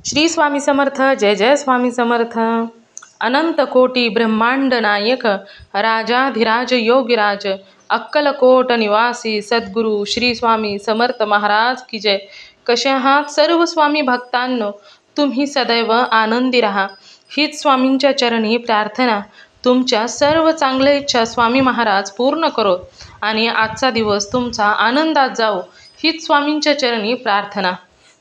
श्री स्वामी समर्थ. जय जय स्वामी समर्थ. अनंत कोटी ब्रह्मांड नायक राजाधिराज योगीराज अक्कलकोट निवासी सद्गुरू श्री स्वामी समर्थ महाराज की जय. कसे आहात सर्व स्वामी भक्तांनो? तुम्ही सदैव आनंदी राहा हीच स्वामींच्या चरणी प्रार्थना. तुमच्या सर्व चांगल्या इच्छा स्वामी महाराज पूर्ण करोत आणि आजचा दिवस तुमचा आनंदात जाओ हीच स्वामींच्या चरणी प्रार्थना.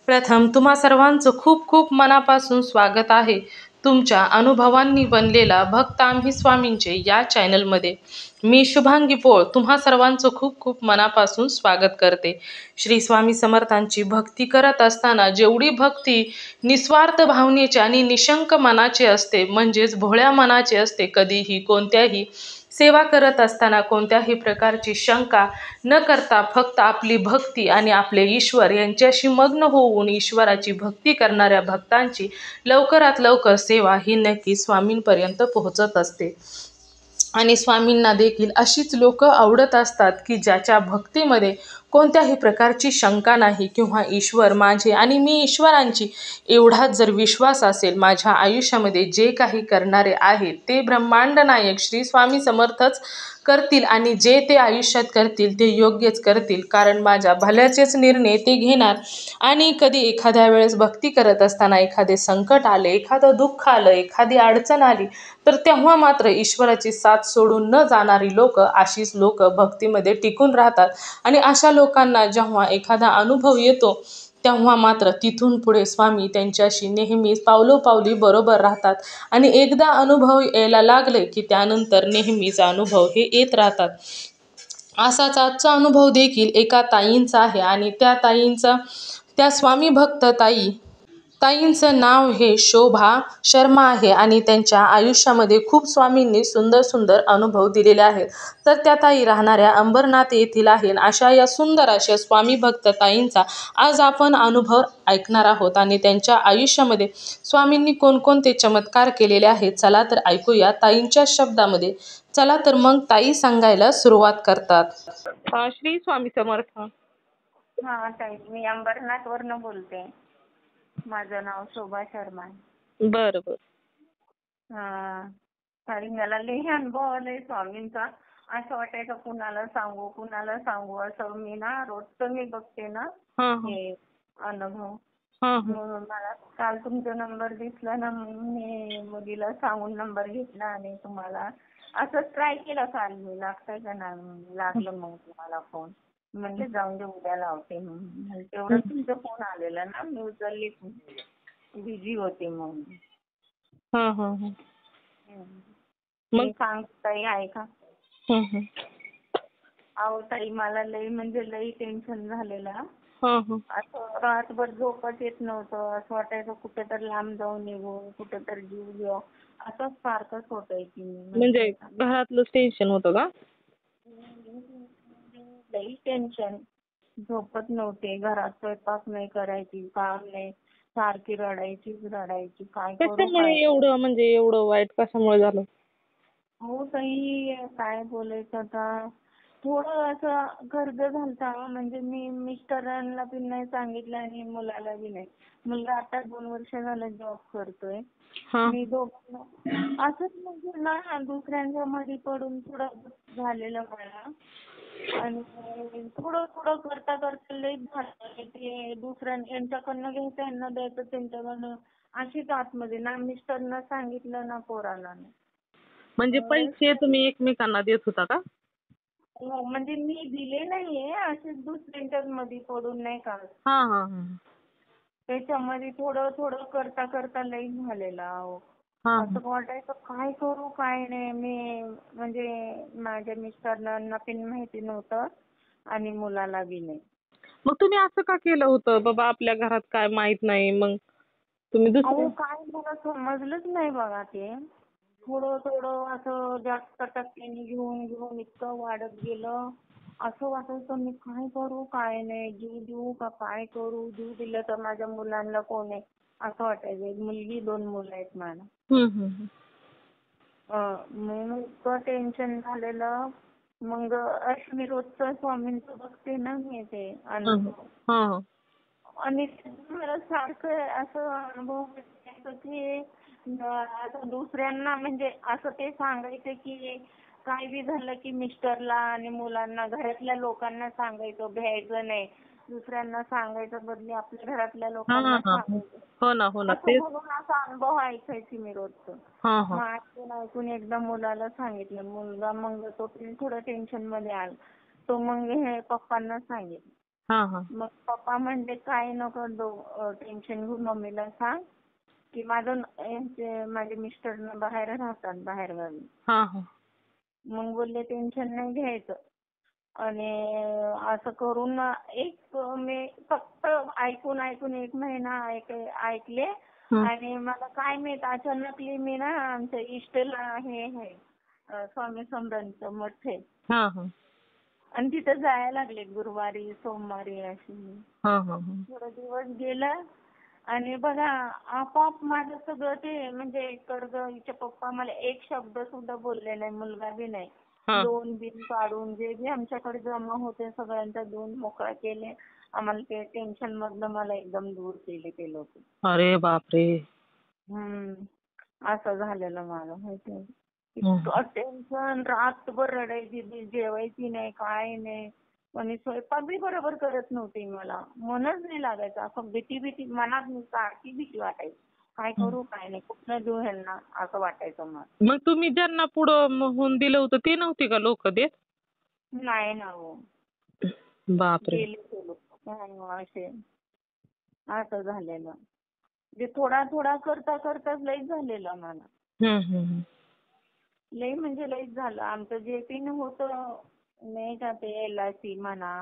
प्रथम तुम्हा सर्वांचं खूप खूप मनापासून स्वागत आहे तुमच्या अनुभवांनी बनलेला भक्त आम्ही स्वामींचे या चॅनलमध्ये. मी शुभांगी पोळ तुम्हा सर्वांचं खूप खूप मनापासून स्वागत करते. श्री स्वामी समर्थांची भक्ती करत असताना जेवढी भक्ती निस्वार्थ भावनेची आणि निशंक मनाची असते, म्हणजेच भोळ्या मनाची असते, कधीही कोणत्याही सेवा करत असताना कोणत्याही प्रकारची शंका न करता फक्त आपली भक्ती आणि आपले ईश्वर यांच्याशी मग्न होऊन ईश्वराची भक्ती करणाऱ्या भक्तांची लवकरात लवकर सेवा ही नक्की स्वामींपर्यंत पोहोचत असते. आणि स्वामींना देखील अशीच लोक आवडत असतात की ज्याच्या भक्तीमध्ये कोणत्याही प्रकारची शंका नाही किंवा ईश्वर माझे आणि मी ईश्वरांची एवढाच जर विश्वास असेल, माझ्या आयुष्यामध्ये जे काही करणारे आहेत ते ब्रह्मांड नायक श्री स्वामी समर्थच करतील आणि जे ते आयुष्यात करतील ते योग्यच करतील, कारण माझ्या भल्याचेच निर्णय ते घेणार. आणि कधी एखाद्या वेळेस भक्ती करत असताना एखादे संकट आले, एखादं दुःख आलं, एखादी अडचण आली, तर तेव्हा मात्र ईश्वराची साथ सोडून न जाणारी लोक, अशीच लोक भक्तीमध्ये टिकून राहतात. आणि अशा लोकांना जेव्हा एखादा अनुभव येतो तेव्हा मात्र तिथून पुढे स्वामी त्यांच्याशी नेहमीच पावलोपावली बरोबर राहतात. आणि एकदा अनुभव यायला लागले की त्यानंतर नेहमीच अनुभव हे येत राहतात. असाच आजचा अनुभव देखील एका ताईंचा आहे आणि त्या स्वामी भक्त ताईंचं नाव हे शोभा शर्मा आहे आणि त्यांच्या आयुष्यामध्ये खूप स्वामींनी सुंदर सुंदर अनुभव दिलेले आहेत. तर त्या ताई राहणाऱ्या अंबरनाथ येथील आहेत. अशा या सुंदर अशा स्वामी भक्त ताईंचा आज आपण अनुभव ऐकणार आहोत आणि त्यांच्या आयुष्यामध्ये स्वामींनी कोणकोणते चमत्कार केलेले आहेत, चला तर ऐकूया ताईंच्या शब्दामध्ये. चला तर मग ताई सांगायला सुरुवात करतात. श्री स्वामी समर्थ. हा ताई, मी अंबरनाथ वरनं बोलते. माझं नाव शोभा शर्मा आहे. बरं बरं. हा ताई, मला लई अनुभव आलाय स्वामींचा. असं वाटायचं कुणाला सांगू असं. मी ना रोजचं मी बघते ना हे अनुभव. म्हणून मला काल तुमचा नंबर दिसला ना, मी मुलीला सांगून नंबर घेतला आणि तुम्हाला असंच ट्राय केलं काल मी. लागतंय का नाही, लागलं मग तुम्हाला फोन. म्हणजे जाऊन दे उद्या लावते म्हणून. तेवढं तुमचा फोन आलेला ना, मी उचलली, बिझी होते मग. मी सांगते ताई, ऐका. अहो ताई, मला लई टेन्शन झालेलं. असं रातभर झोपच येत नव्हतं. असं वाटायचं कुठेतरी लांब जाऊन निघू, कुठेतरी जीव घेऊ, असं सारखंच होतंय की. म्हणजे घरातलं टेन्शन होतं का? लई टेन्शन. झोपत नव्हते, घरात स्वयंपाक नाही करायची, काम नाही, सारखी रडायची. काय करू कशामुळे एवढं, म्हणजे एवढं वाईट कशामुळे झालं? हो ताई, काय बोलायचं आता. थोडं असं कर्ज झालता. म्हणजे मी मिस्टरांना पण नाही सांगितलं आणि मुलाला बी नाही. मुलगा आता 2 वर्ष झालं जॉब करतोय. मी दोघांना असंच म्हणजे ना दुसऱ्यांच्या मध्ये पडून थोडं झालेलं मला. आणि थोडं करता लई झालं. ते यांच्याकडनं घ्यायचं, यांना द्यायचं, त्यांच्याकडनं, अशीच आतमध्ये ना मिस्टरना सांगितलं ना पोराला. म्हणजे पैसे तुम्ही एकमेकांना देत होता का? हो, म्हणजे मी दिले नाहीये, असेच दुसऱ्यांच्या मध्ये पडून नाही का. त्याच्यामध्ये थोडं करता लई झालेलं. अहो, असं वाटायचं काय करू काय नाही. मी म्हणजे माझ्या मिस्टरांना पण माहिती नव्हतं आणि मुलाला बी नाही. मग तुम्ही असं का केलं होतं बाबा? आपल्या घरात काय माहित नाही, मग तुम्ही दुसरं. काय मला समजलंच नाही बघा. ते थोडं असं जास्त टक्क्यांनी घेऊन इतकं वाढत गेलं. असं वाटायचं मी काय करू काय नाही, जीव देऊ का काय करू. जीव दिलं तर माझ्या मुलांना कोण आहे असं वाटायचं. एक मुलगी, 2 मुलं आहेत मला. म्हणून इतकं टेन्शन झालेलं. मग असं मी रोजचं स्वामींचं बघते ना मी ते अनुभव. आणि मला सारखं असं अनुभव येतो की आता दुसऱ्यांना म्हणजे असं ते सांगायचं की काय बी झालं की मिस्टरला आणि मुलांना घरातल्या लोकांना सांगायचं, भ्यायचं नाही. दुसऱ्यांना सांगायचं बदली आपल्या घरातल्या हा लोकांना हा. सांगायचं. हो ना, हो ना, असं तेच. बोलून असा अनुभव ऐकायची मी रोजचं. हा हा. मग ऐकून ऐकून एकदा मुलाला सांगितलं. मुलगा मग तो थोडं टेन्शन मध्ये आला. तो मग हे पप्पांना सांगितलं. हा हा. मग पप्पा म्हणले काय नको टेन्शन घेऊ, मम्मीला सांग की माझे मिस्टर बाहेर राहतात, बाहेरगावी. हा हा. मग बोलले टेन्शन नाही घ्यायचं. आणि असं करून मी फक्त ऐकून ऐकून 1 महिना ऐकले. हं. आणि मला काय माहित अचानकली मी ना आमच्या इष्टला स्वामी समर्थांचं मठ आहे. हा हा. आणि तिथं जायला लागले गुरुवारी, सोमवारी अशी. हा हा. थोडं दिवस गेलं आणि बघा आपोआप माझं सगळं ते म्हणजे हिचे पप्पा मला एक शब्द सुद्धा बोलले नाही, मुलगा बी नाही. हा. लोन बिल काढून जे जे आमच्याकडे जमा होते सगळ्यांचा देऊन मोकळा केले. आम्हाला ते टेन्शन मधनं मला एकदम दूर केले ते लोक. अरे बापरे. असं झालेलं माझं माहितीये. हं. इतकं टेन्शन, रातभर रडायची, जेवायची नाही, काय नाही. आणि स्वयंपाक बी बरोबर करत नव्हती मला. मनच नाही लागायचं. असं भीती मनात सारखी भीती वाटायची. काय हं. करू काय नाही, कुठनं देऊ ह्यांना असं वाटायचं मला. मग तुम्ही ज्यांना पुढं होऊन दिलं होतं ते नव्हते का लोक देत? नाही ना हो. बापरे. गेले ते लोक. असे असं झालेलं. म्हणजे थोडा थोडा करता करताच लईच झालेलं मला. हं हं हं. लई म्हणजे लईच झालं. आमचं जे पिन होतं नाही का ते LIC म्हणा,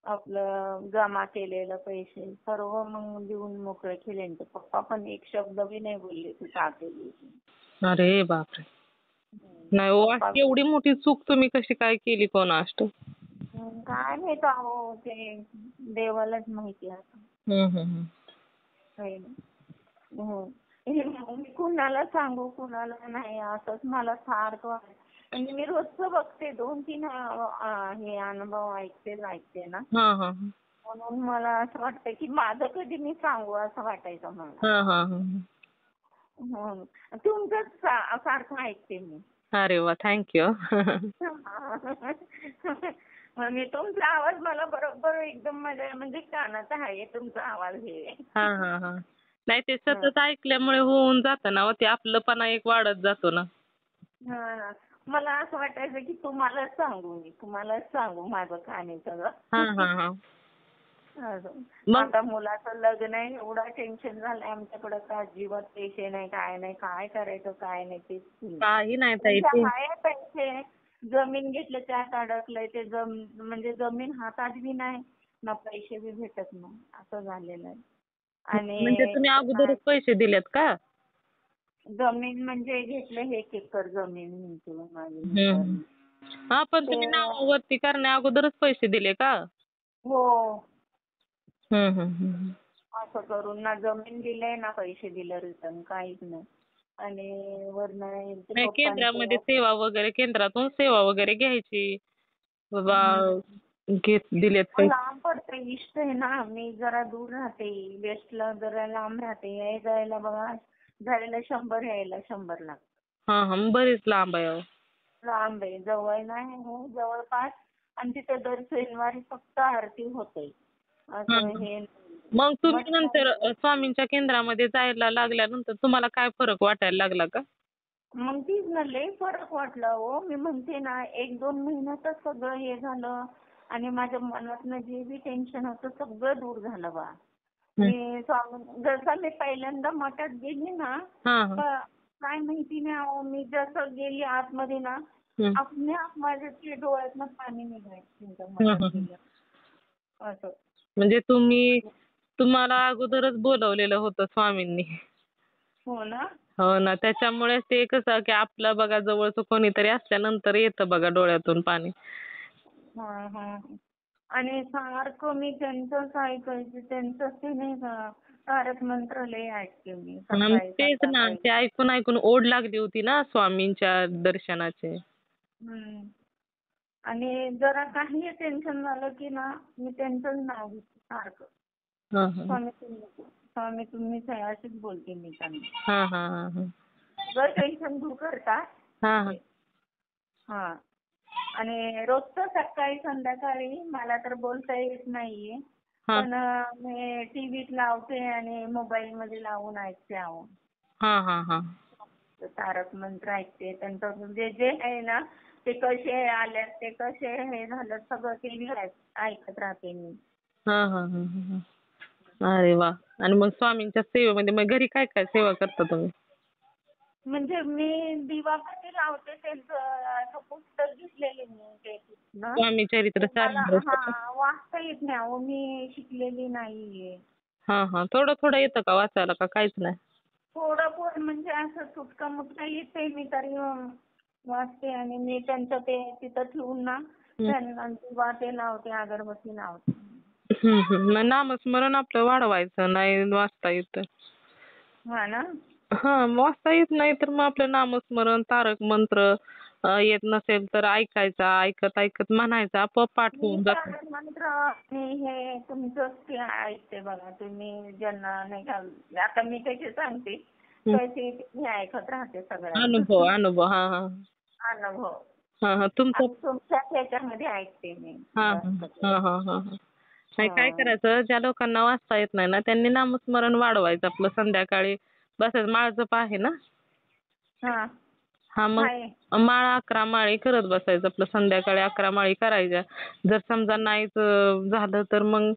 आपलं जमा केलेलं पैसे सर्व मग देऊन मोकळे केले. आणि ते पप्पा पण एक शब्द बी नाही बोलले तू का केली. अरे बापरे. नाही हो, पप्पा अशी एवढी मोठी चूक तुम्ही कशी काय केली कोणास ठाऊक. काय माहित अहो ते देवालाच माहिती आता. हं हं हं. काही नाही. हो. हे मी कुणाला सांगू कुणाला नाही असंच मला सारखं वाटतं. म्हणजे मी रोजचं बघते 2-3 हे अनुभव ऐकते ना. हां हां हां. म्हणून मला असं वाटतं की माझं कधी मी सांगू असं वाटायचं मला. हां हां हां. हं. तुमचंच सारखं ऐकते मी. अरे वा, थँक्यू. मग मी तुमचा आवाज मला बरोबर एकदम माझ्या म्हणजे कानात आहे तुमचा आवाज हे. हां हां हां. नाही ते हं. सतत ऐकल्यामुळे होऊन जातं ना हो, ते आपलंपणा एक वाढत जातो ना. हां. मला असं वाटायचं की तुम्हालाच सांगू माझं कहाणी सगळं. हां हां हां. असं. मग आता मुलाचं लग्न आहे एवढं टेन्शन झालंय आमच्याकडं का अजिबात पैसे नाही काय नाही काय करायचं काय नाही तेच सुरू. काही नाही ताई म्हणजे ते. आहे पैसे जमीन घेतलं त्यात अडकलंय ते म्हणजे जमीन हातात बी नाही ना पैसे बी भेटत नाही असं झालेलं आहे. म्हणजे आणि तुम्ही अगोदरच पैसे दिलेत का? जमीन म्हणजे घेतलं 1 एकर जमीन म्हणतो माझ्या हं. मिस्टरने. हां, पण ते तुम्ही नावावरती करण्या अगोदरच पैसे दिले का? हो. हं हं हं. असं करून ना जमीन दिलंय ना पैसे दिले रिटर्न काहीच नाही. आणि वरनं ते नाही, केंद्रामध्ये पप्पांचं केंद्रातून सेवा वगैरे घ्यायची. बाबा हं. दिलेत पण पैसे. लांब पडते इष्ट आहे ना. मी जरा दूर राहते. वेस्टला जरा लांब राहते. जायला बघा जायला 100 यायला 100 लागतं. हां हां. मग बरीच लांब आहे अहो. लांब आहे. जवळ नाही हो जवळपास. आणि तिथे दर शनिवारी फक्त आरती होते. हां असं हां. हे मग तुम्ही मठ नंतर नाही. स्वामींच्या केंद्रामध्ये जायला लागल्यानंतर तुम्हाला काय फरक वाटायला लागला का? मग तीच ना लय फरक वाटला हो. मी म्हणते ना 1-2 महिन्यातच सगळं हे झालं. आणि माझ्या मनातनं जे बी टेन्शन होतं सगळं दूर झालं बा. हं. जसं मी पहिल्यांदा मठात गेली ना हां हां. काय माहिती नाही अहो मी जसं गेली आतमध्ये ना हं. आपल्या माझ्या ते डोळ्यातनं पाणी निघायचं हं मठात हं हं. गेलं असं. म्हणजे तुम्हाला अगोदरच बोलवलेलं होतं स्वामींनी. हो ना. हो ना, त्याच्यामुळेच ते कसं की आपलं बघा जवळचं कोणीतरी असल्यानंतर येतं बघा डोळ्यातून पाणी. हां हां. आणि सारखं मी त्यांचंच ऐकायचे. त्यांचंच ते नाही का तारक मंत्र लय ऐकते मी मग सकाळी तेच ना, संध्याकाळी. ते ऐकून ऐकून ओढ लागली होती ना स्वामींच्या दर्शनाची. हं. आणि जरा काही टेन्शन झालं की ना मी त्यांचंच नाव घेते सारखं. हा हा स्वामी तुम्हीच आहे अशीच बोलते मी त्यांना. हा हा हा हा सगळं टेन्शन दूर करता हा हा ते. हा. आणि रोजचं सकाळी संध्याकाळी मला तर बोलता येत नाहीये. हा पण मी टीव्हीत लावते आणि मोबाईल मध्ये लावून ऐकते अहो. हा हा हा तारक मंत्र ऐकते. त्यांचं जे जे आहे ना ते कसे आले ते कसे हे झालं सगळं टीव्ही ऐकत राहते मी. हा हा हा हा. अरे वा. आणि मग स्वामींच्या सेवेमध्ये मग घरी काय काय सेवा करता तुम्ही? म्हणजे मी दिवाबत्ती लावते त्यांचं असं पुस्तक घेतलेले मी ते ना. स्वामी चरित्र ते मला सारामृत. वाचता येत नाही अहो मी शिकलेली नाहीये. हा हा थोडं थोडं येतं का वाचायला का काहीच नाही? थोडं पण म्हणजे असं तुटका मुटका येते मी तरी वाचते आणि मी त्यांचं ते तिथं ठेवून ना त्यांना दिवा ते लावते अगरबत्ती लावते. मग नामस्मरण आपलं वाढवायचं नाही वाचता येत. हा ना. हा वाचता येत नाही तर मग आपलं नामस्मरण तारक मंत्र येत नसेल तर ऐकायचा ऐकत ऐकत म्हणायचा आपोआप पाठ मी होऊन जातं. तारक मंत्र आणि हे तुमचंच ते ऐकते बघा तुम्ही ज्यांना नाही का आता मी कशी सांगते तशी मी ऐकत राहते सगळ्यांचं. अनुभव अनुभव हा हा अनुभव. हा हा तुमचं आणि तुमच्या ह्याच्यामध्ये ऐकते मी हा जास्त हा करून. हा हा हा नाही काय हा. करायचं ज्या लोकांना वाचता येत नाही ना त्यांनी नामस्मरण वाढवायचं आपलं संध्याकाळी बसायचं माळ जप आहे ना. हा. हा मग आहे. माळा 11 माळी करत बसायचं आपलं संध्याकाळी 11 माळी करायच्या. जर समजा नाहीच झालं तर मग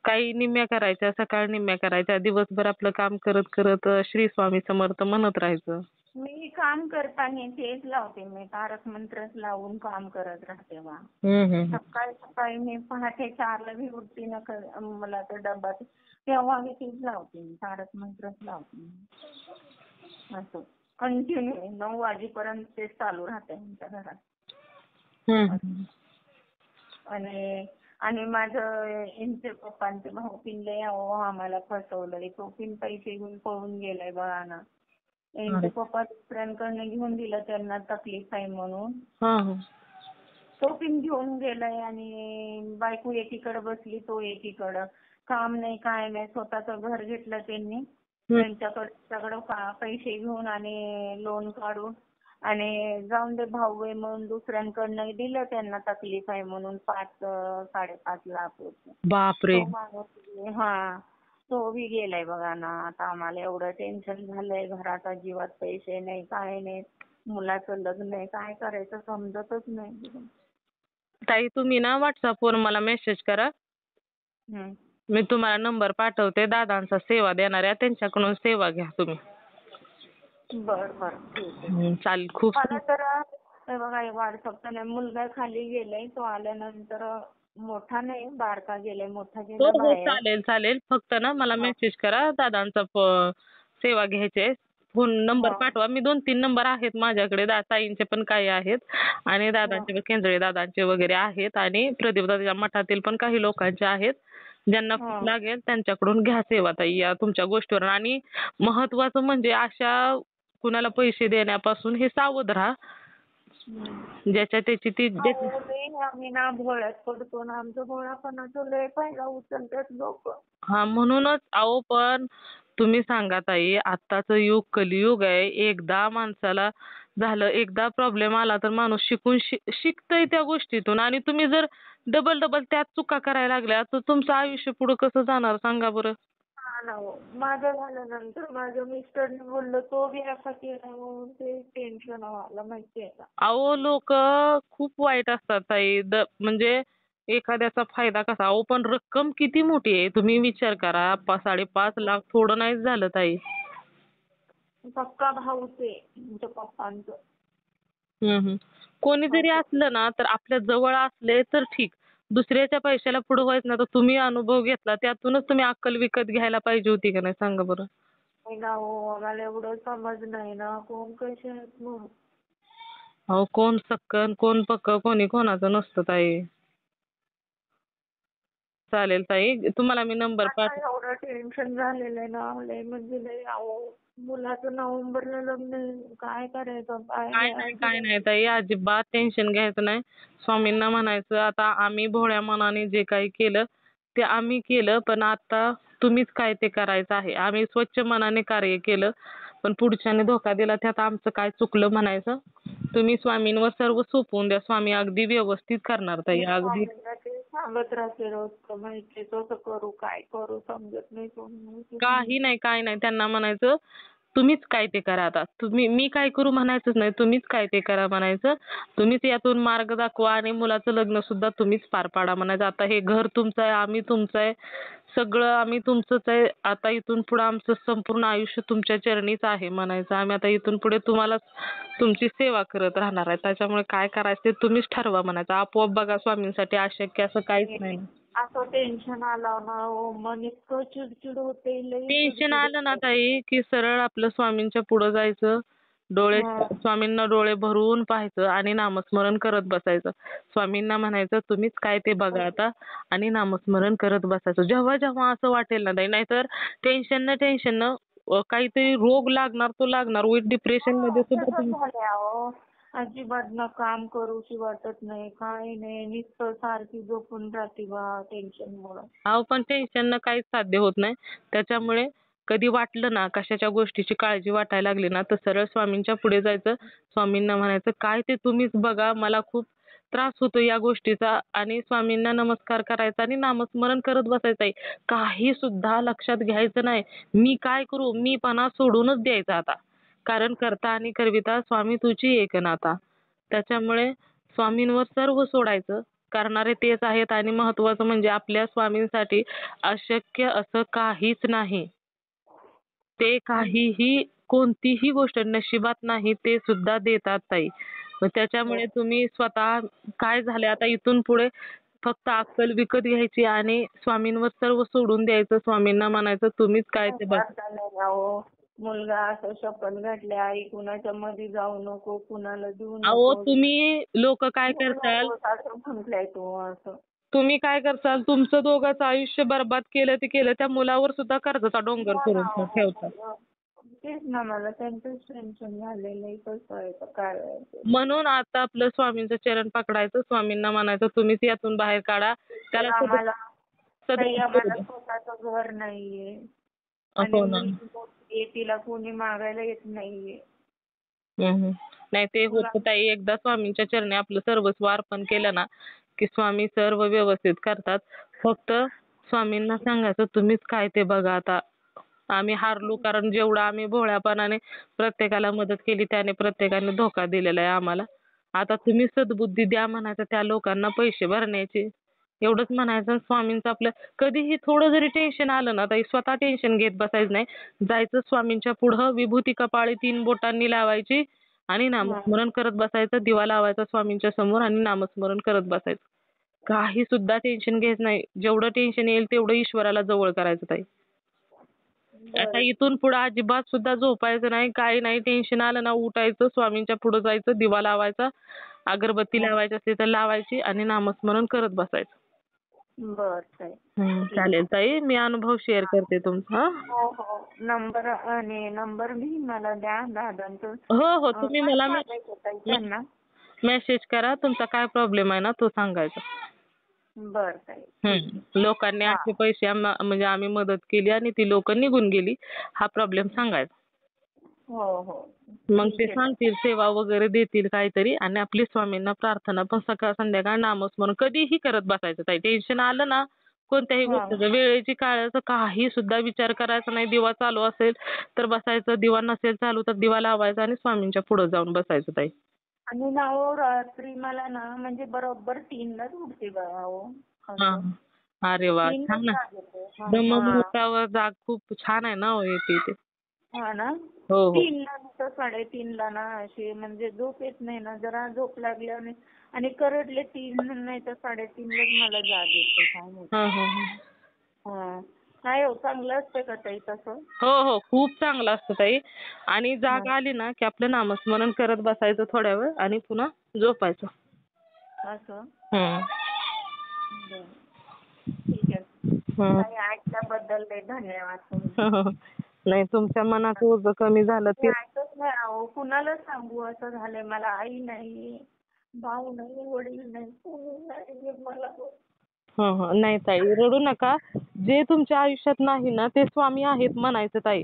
काही निम्म्या करायच्या सकाळी निम्म्या करायच्या दिवसभर आपलं काम करत करत श्री स्वामी समर्थ म्हणत राहायचं. मी काम करताना तेच लावते मी तारक मंत्रच लावून काम करत राहते बा. हम्म. सकाळी सकाळी मी पहाटे 4ला मी उठते ना मला तर डब्बा तेव्हा मी तेच लावते मी तारक मंत्रच लावते. असं कंटिन्यू 9 वाजेपर्यंत तेच चालू राहते आमच्या घरात. हम्म. आणि आणि माझं यांचे पप्पांचे भाऊ पिनले अहो आम्हाला फसवलंय. तो पिन पैसे घेऊन पळून गेलाय बघा ना. यांचे अरे. पप्पा दुसऱ्यांकडनं घेऊन दिलं त्यांना तकलीफ आहे म्हणून. हा हा तो पिन घेऊन गेलाय आणि बायको एकीकडे बसली तो एकीकडं. काम नाही काय नाही स्वतःचं घर घेतलं त्यांनी. त्यांच्याकडं पैसे घेऊन आणि लोन काढून आणि जाऊन दे भाऊ आहे म्हणून दुसऱ्यांकडनं दिलं त्यांना तकलीफ आहे म्हणून 5-5.5 लाख रुपये. बापरे. तो माणूस हा तो बी गेलाय बघा ना. आता आम्हाला एवढं टेन्शन झालंय घरात अजिबात पैसे नाही काय नाही. मुलाचं लग्न आहे काय करायचं समजतच नाही. ताई तुम्ही ना व्हॉट्सअपवर मला मेसेज करा. मी तुम्हाला नंबर पाठवते दादांचा सेवा देणाऱ्या त्यांच्याकडून सेवा घ्या तुम्ही. बर बर ठीक आहे. चालेल खूप मला तर हे बघा व्हॉट्सअपचा नाही मुलगा खाली गेलाय तो आल्यानंतर मोठा नाही बारका गेलाय मोठा हो गेला हो बाहेर. चालेल चालेल फक्त ना मला हा. मेसेज करा दादांचा सेवा घ्यायचे फोन नंबर हा. पाठवा. मी 2-3 नंबर आहेत माझ्याकडे ताईंचे पण काही आहेत आणि दादांचे केंद्रे दादांचे वगैरे आहेत आणि प्रदीप दादाच्या मठातील पण काही लोकांचे आहेत. ज्यांना खूप हा. लागेल त्यांच्याकडून घ्या सेवा ताई या तुमच्या गोष्टीवर. आणि महत्वाचं म्हणजे अशा कुणाला पैसे देण्यापासून हे सावध राहा. ज्याच्या त्याची ती अहो लय आम्ही ना भोळ्यात पडतो ना आमचं भोळापणाचं लय फायदा उचलतात लोक. हा म्हणूनच अहो पण तुम्ही सांगा ताई आत्ताचं युग कलियुग आहे. एकदा माणसाला झालं एकदा प्रॉब्लेम आला तर माणूस शिकतय त्या गोष्टीतून आणि तुम्ही जर डबल डबल त्यात चुका करायला लागल्या तर तुमचं आयुष्य पुढे कसं जाणार सांगा बरं. हा ना हो. माझं झाल्यानंतर माझ्या मिस्टरने बोललं तो बी असा केला म्हणून ते टेन्शन आलं माहितीये का. अहो लोक खूप वाईट असतात ताई म्हणजे एखाद्याचा फायदा कसा अहो पण रक्कम किती मोठी आहे तुम्ही विचार करा 5.5 लाख थोडं नाहीच झालं ताई. पक्का भाऊच आहे तुमच्या पप्पांचं. कोणी जरी असलं ना तर आपल्या जवळ असले तर ठीक. दुसऱ्याच्या पैशाला पुढे व्हायचं ना तर तुम्ही अनुभव घेतला त्यातूनच तुम्ही अक्कल विकत घ्यायला पाहिजे होती का नाही सांगा बरं. नाही ना हो आम्हाला एवढं समज नाही ना कोण कसे आहेत म्हणून. अहो कोण सक्कन कोण पक्क कोणी कोणाचं नसतं ताई. चालेल ताई तुम्हाला मी नंबर आता पाठवते. एवढं टेन्शन झालेलं आहे ना लय म्हणजे लय अहो मुलाचं नोव्हेंबरला लग्न आहे. काय करायचं काय काय नाही ताई अजिबात टेन्शन घ्यायचं नाही. स्वामींना म्हणायचं आता आम्ही भोळ्या मनाने जे काही केलं ते आम्ही केलं पण आता तुम्हीच काय ते करायचं आहे. आम्ही स्वच्छ मनाने कार्य केलं, पण पुढच्याने धोका दिला त्यात आमचं काय चुकलं म्हणायचं. तुम्ही स्वामींवर सर्व सोपवून द्या. स्वामी अगदी व्यवस्थित करणार ताई. मी अगदी स्वामींना ते सांगत राहते रोज का माहिती कसं करू काय करू समजत नाही स्वामी. काही नाही, काही नाही. त्यांना म्हणायचं तुम्हीच काय ते करा आता. मी काय करू म्हणायचंच नाही. तुम्हीच काय ते करा म्हणायचं. तुम्हीच यातून मार्ग दाखवा आणि मुलाचं लग्न सुद्धा तुम्हीच पार पाडा म्हणायचं. आता हे घर तुमचं आहे, आम्ही तुमचं आहे. सगळं आम्ही तुमचंच आहे. आता इथून पुढे आमचं संपूर्ण आयुष्य तुमच्या चरणीच आहे म्हणायचं. आम्ही आता इथून पुढे तुम्हाला तुमची सेवा करत राहणार आहे. त्याच्यामुळे काय करायचं ते तुम्हीच ठरवा म्हणायचं. आपोआप बघा स्वामींसाठी अशक्य असं काहीच नाही. असं टेन्शन आलं ना हो मन इतकं चिडचिड होते लई टेन्शन चिडचिड आलं ना होते. ताई की सरळ आपलं स्वामींच्या पुढे जायचं. डोळे स्वामींना डोळे भरून पाहायचं आणि नामस्मरण करत बसायचं. स्वामींना म्हणायचं तुम्हीच काय ते बघा आता आणि नामस्मरण करत बसायचं. जेव्हा जेव्हा असं वाटेल ना ताई, नाहीतर टेन्शन काहीतरी रोग लागणार तो लागणार. विथ डिप्रेशन मध्ये सुद्धा तसंच तुम्ही झालंय अहो. अजिबात ना काम करूशी वाटत नाही काही नाही नुसतं सारखी झोपून राहते बा टेन्शनमुळं. अहो पण टेन्शन काहीच साध्य होत नाही. त्याच्यामुळे कधी वाटलं ना कशाच्या गोष्टीची काळजी वाटायला लागली ना तर सरळ स्वामींच्या पुढे जायचं. स्वामींना म्हणायचं काय ते तुम्हीच बघा मला खूप त्रास होतो या गोष्टीचा आणि स्वामींना नमस्कार करायचा आणि नामस्मरण करत बसायचं. काही सुद्धा लक्षात घ्यायचं नाही. मी काय करू मीपणा सोडूनच द्यायचा आता. कारण करता आणि करविता स्वामी तुझी एक नाता. त्याच्यामुळे स्वामींवर सर्व सोडायचं. करणारे तेच आहेत आणि महत्वाचं म्हणजे आपल्या स्वामींसाठी अशक्य असं काहीच नाही. ते काहीही कोणतीही गोष्ट नशिबात नाही ते सुद्धा देतात ताई. मग त्याच्यामुळे तुम्ही स्वतः काय झाले आता इथून पुढे फक्त अक्कल विकत घ्यायची आणि स्वामींवर सर्व सोडून द्यायचं. स्वामींना म्हणायचं तुम्हीच काय ते बघ. आता नाही अहो. मुलगा असं शपथ घातली आई कुणाच्या मध्ये जाऊ नको कुणाला देऊ अहो नको तुम्ही लोक काय देऊ करताल नकोस असं म्हटलंय तू असं. तुम्ही काय करताल तुमचं दोघांचं आयुष्य बरबाद केलं ते केलं त्या मुलावर सुद्धा कर्जाचा डोंगर करून ठेवता. तेच ना मला त्यांचंच टेन्शन झालेलं आहे कसं आहे तर काय आहे ते. म्हणून आता आपलं स्वामींचं चरण पकडायचं. स्वामींना म्हणायचं तुम्हीच यातून बाहेर काढा. त्याला आम्हाला काही आम्हाला सद्बुद्धी स्वतःचं घर नाहीये आणि हो ना. मुलगी मोठी आहे तिला कोणी मागायला येत नाहीये. नाही ते होतं ताई. एकदा स्वामींच्या चरणी आपलं सर्वस्व अर्पण केलं ना की स्वामी सर्व व्यवस्थित करतात. फक्त स्वामींना सांगायचं तुम्हीच काय ते बघा आता. आम्ही हारलो कारण जेवढं आम्ही भोळ्यापणाने प्रत्येकाला मदत केली त्याने प्रत्येकाने धोका दिलेला आहे आम्हाला. आता तुम्ही सद्बुद्धी द्या म्हणायचं त्या लोकांना पैसे भरण्याचे. एवढंच म्हणायचं. स्वामींचं आपलं कधीही थोडं जरी टेन्शन आलं ना ताई स्वतः टेन्शन घेत बसायचं नाही. जायचं स्वामींच्या पुढं विभूती कपाळी 3 बोटांनी लावायची आणि नामस्मरण करत बसायचं. दिवा लावायचा स्वामींच्या समोर आणि नामस्मरण करत बसायचं. काही सुद्धा टेन्शन घ्यायचं नाही. जेवढं टेन्शन येईल तेवढं ईश्वराला जवळ करायचं ताई. आता इथून पुढे अजिबात सुद्धा झोपायचं नाही काही नाही. टेन्शन आलं ना उठायचं स्वामींच्या पुढे जायचं दिवा लावायचा अगरबत्ती लावायची असली तर लावायची आणि नामस्मरण करत बसायचं. बर ताई. चालेल ताई मी अनुभव शेअर करते तुमचा. हो हो नंबर भी मला द्या दादांचं. हो तुम्ही मला सांगायचं ताई त्यांना. मेसेज करा. तुमचा काय प्रॉब्लेम आहे ना तो सांगायचा. बर ताई. लोकांनी असे पैसे म्हणजे आम्ही मदत केली आणि ती लोक निघून गेली हा प्रॉब्लेम सांगायचा. हो मग ते सांगतील सेवा वगैरे देतील काहीतरी आणि आपली स्वामींना प्रार्थना पण सकाळ संध्याकाळ नामस्मरण कधीही करत बसायचं ताई. टेन्शन आलं ना कोणत्याही गोष्टीचं वेळेची काळाचं काही सुद्धा विचार करायचा नाही. दिवा चालू असेल तर बसायचं. दिवा नसेल चालू तर दिवा लावायचा आणि स्वामींच्या पुढे जाऊन बसायचं ताई. आणि ना हो रात्री मला ना म्हणजे बरोबर 3लाच उठते बघा हो. अरे वा छान ना. ब्रह्ममुहूर्तावर जाग खूप छान आहे ना हो येते ते. हा ना. हो 3ला तर 3:30ला ना अशी म्हणजे झोप येत नाही ना जरा झोप लागली आणि करडले 3 नाही तर 3:30लाच मला जाग येते काय माहिती. नाही हो चांगलं असतं का ताई तसं. हो खूप चांगलं असतं ताई. आणि जाग आली ना की आपलं नामस्मरण करत बसायचं थोड्या वेळ आणि पुन्हा झोपायचं. असं. ठीक आहे. ऐकल्याबद्दल धन्यवाद. नाही तुमच्या मनाचं ओझं कमी झालं ते. ऐकत नाही अहो कुणाला सांगू असं झालंय मला. आई नाही भाऊ नाही वडील नाही कोणी नाही मला. नाही ताई, रडू नका. जे तुमच्या आयुष्यात नाही ना ते स्वामी आहेत म्हणायचं ताई.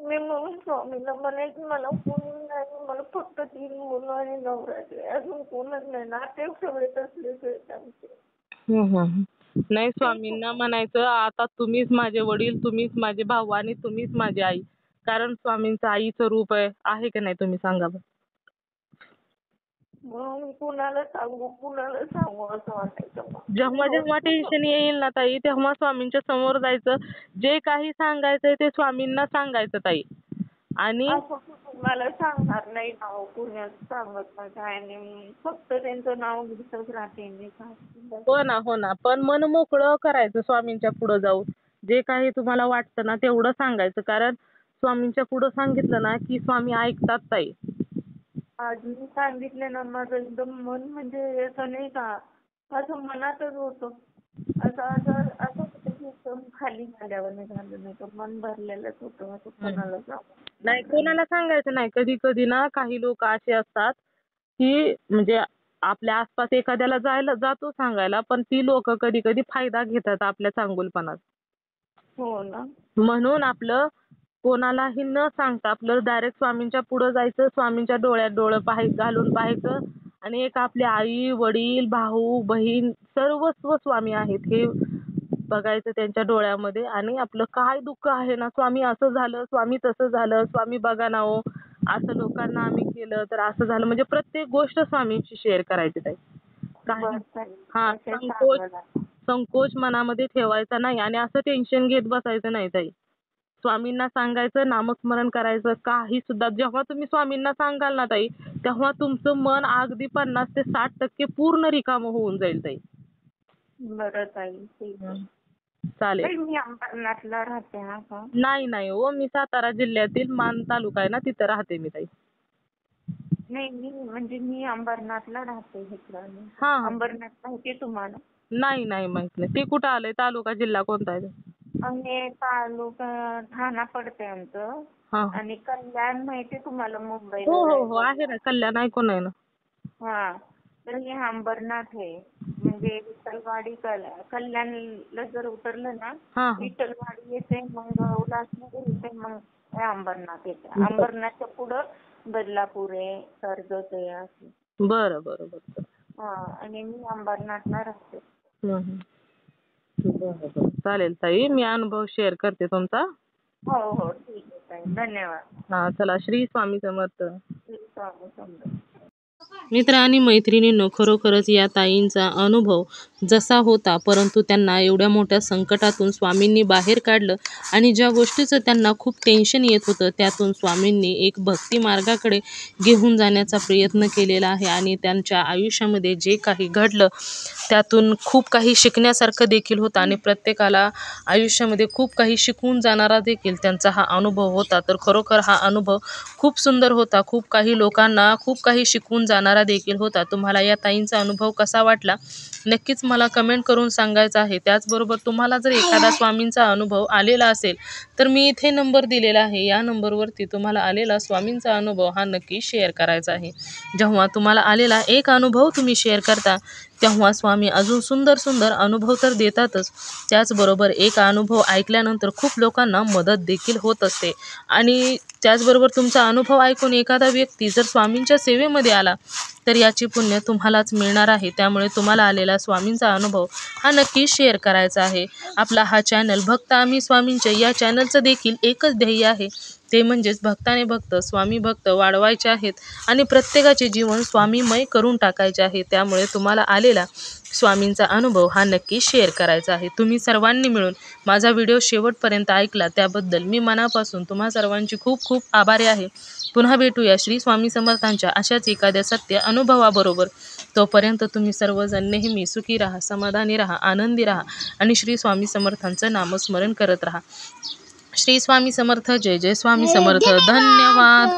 मी म्हणून स्वामीला म्हणे की मला कोणी नाही, मला फक्त 3 मुलं आणि नवराच आहे, अजून कोणच नाही. नाते सगळे तसलेच आहेत आमचे. नाही, स्वामींना म्हणायचं आता तुम्हीच माझे वडील, तुम्हीच माझे भाऊ आणि तुम्हीच माझी आई. कारण स्वामींचं आईचं रूप आहे की नाही तुम्ही सांगा बरं. मग मी कुणाला सांगू असं वाटायचं मग. जेव्हा जेव्हा टेन्शन येईल ना ताई तेव्हा स्वामींच्या समोर जायचं. जे काही सांगायचंय ते स्वामींना सांगायचं ताई. आणि असं मला सांगणार नाही नाव, कुणाच सांगत नाही काय नाही, फक्त त्यांचं नाव घेतच राहते मी. हो ना. पण मन मोकळं करायचं स्वामींच्या पुढे जाऊन. जे काही तुम्हाला वाटतं ना तेवढं सांगायचं. कारण स्वामींच्या पुढे सांगितलं ना की स्वामी ऐकतात ताई. आज मी सांगितलं ना, माझं एकदम मन म्हणजे असं नाही का, असं मनातच होतं. असं असं असं होतं की एकदम खाली झाल्यावर झालं, नाही तर मन भरलेलंच होतं. असं कोणाला नाही, कोणाला सांगायचं नाही. कधी कधी ना काही लोक असे असतात की म्हणजे आपल्या आसपास एखाद्याला जातो सांगायला, पण ती लोक कधी कधी फायदा घेतात आपल्या चांगुलपणात. हो ना. म्हणून आपलं कोणालाही न सांगता आपलं डायरेक्ट स्वामींच्या पुढे जायचं. स्वामींच्या डोळ्यात डोळं घालून पाहायचं. आणि एक आपले आई वडील भाऊ बहीण सर्वस्व स्वामी आहेत हे बघायचं त्यांच्या डोळ्यामध्ये. आणि आपलं काय दुःख आहे ना, स्वामी असं झालं, स्वामी तसं झालं, स्वामी बघा ना हो, असं लोकांना आम्ही केलं तर असं झालं, म्हणजे प्रत्येक गोष्ट स्वामींची शेअर करायची ताई. संकोच मनामध्ये ठेवायचा नाही आणि असं टेन्शन घेत बसायचं नाही ताई. स्वामींना सांगायचं, नामस्मरण करायचं. काही सुद्धा जेव्हा तुम्ही स्वामींना सांगाल ना ताई तेव्हा तुमचं मन अगदी 50 ते 60% पूर्ण रिकामं होऊन जाईल ताई. बरं ताई, ठीक आहे. चालेल. मी अंबरनाथला राहते ना का? नाही हो, मी सातारा जिल्ह्यातील मान तालुका आहे ना तिथं राहते मी ताई. नाही, मी अंबरनाथला राहते इकडं. अंबरनाथ माहितीये तुम्हाला? नाही माहित नाही. ते कुठं आलंय? तालुका जिल्हा कोणता आहे? आणि तालुका ठाणा पडते आमचं. आणि कल्याण माहितीये तुम्हाला? मुंबईला हो आहे ना, कल्याण ऐकून आहे ना. तर हे अंबरनाथ आहे. म्हणजे विठ्ठलवाडी कल्याणला जर उतरलं ना, विठ्ठलवाडी येते, मग उल्हासनगर येते, मग अंबरनाथ येते. अंबरनाथच्या पुढं बदलापूर आहे, कर्जत आहे असं. बरं. आणि मी अंबरनाथला राहते. चालेल ताई, मी अनुभव शेअर करते तुमचा. हो ठीक आहे ताई, धन्यवाद. चला, श्री स्वामी समर्थ. श्री स्वामी समर्थ. मित्र आणि मैत्रिणींनो, खरोखरच या ताईंचा अनुभव जसा होता, परंतु त्यांना एवढ्या मोठ्या संकटातून स्वामींनी बाहेर काढलं आणि ज्या गोष्टीचं त्यांना खूप टेन्शन येत होतं त्यातून स्वामींनी एक भक्ती मार्गाकडे घेऊन जाण्याचा प्रयत्न केलेला आहे. आणि त्यांच्या आयुष्यामध्ये जे काही घडलं त्यातून खूप काही शिकण्यासारखं देखील होतं आणि प्रत्येकाला आयुष्यामध्ये खूप काही शिकवून जाणारा देखील त्यांचा हा अनुभव होता. तर खरोखर हा अनुभव खूप सुंदर होता. खूप काही लोकांना खूप काही शिकवून जाणारा देखील होता. तुम्हाला या ताईंचा अनुभव कसा वाटला नक्कीच मला कमेंट करून सांगायचं आहे. त्याचबरोबर तुम्हाला जर एखादा स्वामींचा अनुभव आलेला असेल तर मी इथे नंबर दिलेला आहे, या नंबरवरती तुम्हाला आलेला स्वामींचा अनुभव हा नक्की शेअर करायचा आहे. जेव्हा तुम्हाला आलेला एक अनुभव तुम्ही शेअर करता तेव्हा स्वामी अजून सुंदर अनुभव तर देतातच, त्याचबरोबर एक अनुभव ऐकल्यानंतर खूप लोकांना मदत देखील होत असते. आणि त्याचबरोबर तुमचा अनुभव ऐकून एखादा व्यक्ती जर स्वामींच्या सेवेमध्ये आला तर याची पुण्य तुम्हालाच मिळणार आहे. त्यामुळे तुम्हाला आलेला स्वामींचा अनुभव हा नक्की शेअर करायचा आहे. आपला हा चॅनल भक्त आम्ही स्वामींचे, या चॅनलचं देखील एकच ध्येय आहे, ते म्हणजेच भक्ताने भक्त स्वामी भक्त वाढवायचे आहेत आणि प्रत्येकाचे जीवन स्वामीमय करून टाकायचे आहे. त्यामुळे तुम्हाला आलेला स्वामींचा अनुभव हा नक्की शेअर करायचा आहे. तुम्ही सर्वांनी मिळून माझा व्हिडिओ शेवटपर्यंत ऐकला त्याबद्दल मी मनापासून तुम्हा सर्वांची खूप आभारी आहे. पुन्हा भेटूया श्री स्वामी समर्थांच्या अशाच एखाद्या सत्य अनुभवाबरोबर. तोपर्यंत तुम्ही सर्वजण नेहमी सुखी राहा, समाधानी राहा, आनंदी राहा आणि श्री स्वामी समर्थांचं नामस्मरण करत राहा. श्री स्वामी समर्थ. जय जय स्वामी समर्थ. धन्यवाद.